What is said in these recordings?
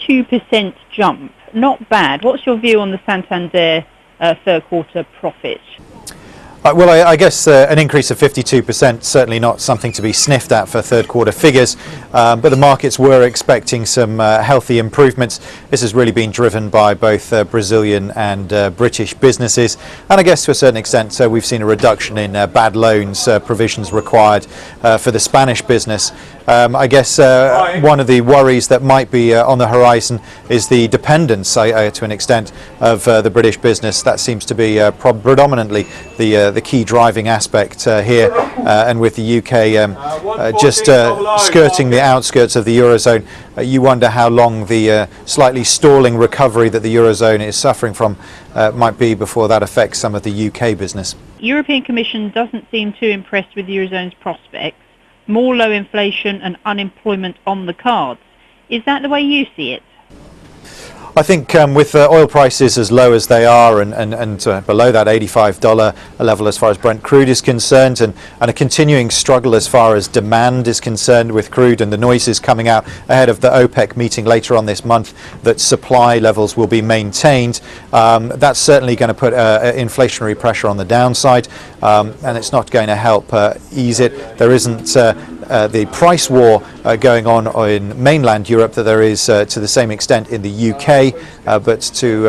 52% jump. Not bad. What's your view on the Santander third quarter profit? Well, I guess an increase of 52%, certainly not something to be sniffed at for third quarter figures, but the markets were expecting some healthy improvements. This has really been driven by both Brazilian and British businesses, and I guess to a certain extent we've seen a reduction in bad loans provisions required for the Spanish business. I guess one of the worries that might be on the horizon is the dependence, to an extent, of the British business. That seems to be predominantly the key driving aspect here, and with the UK just skirting the outskirts of the Eurozone, you wonder how long the slightly stalling recovery that the Eurozone is suffering from might be before that affects some of the UK business. The European Commission doesn't seem too impressed with the Eurozone's prospects. More low inflation and unemployment on the cards. Is that the way you see it? I think with oil prices as low as they are and below that $85 level as far as Brent crude is concerned, and a continuing struggle as far as demand is concerned with crude, and the noises coming out ahead of the OPEC meeting later on this month that supply levels will be maintained, that's certainly going to put inflationary pressure on the downside, and it's not going to help ease it. There isn't the price war going on in mainland Europe that there is to the same extent in the UK, but to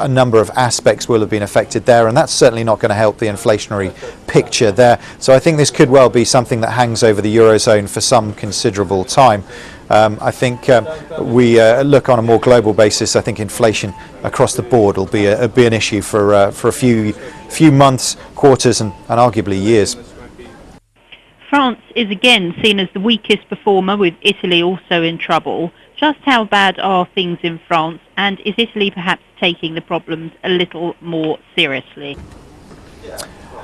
a number of aspects will have been affected there, and that's certainly not going to help the inflationary picture there. So I think this could well be something that hangs over the Eurozone for some considerable time. I think we look on a more global basis. I think inflation across the board will be an issue for a few months, quarters, and arguably years. France is again seen as the weakest performer, with Italy also in trouble. Just how bad are things in France, and is Italy perhaps taking the problems a little more seriously?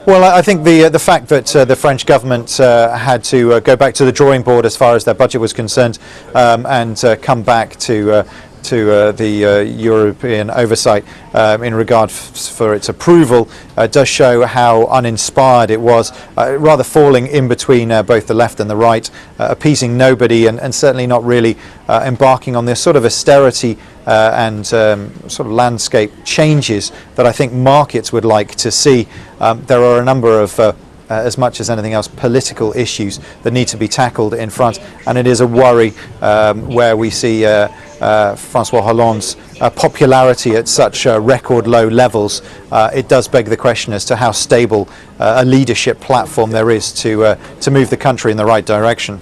Well, I think the fact that the French government had to go back to the drawing board as far as their budget was concerned, and come back to the European oversight in regard for its approval does show how uninspired it was, rather falling in between both the left and the right, appeasing nobody, and certainly not really embarking on this sort of austerity and sort of landscape changes that I think markets would like to see. There are a number of as much as anything else, political issues that need to be tackled in France, and it is a worry where we see Francois Hollande's popularity at such record low levels. It does beg the question as to how stable a leadership platform there is to move the country in the right direction.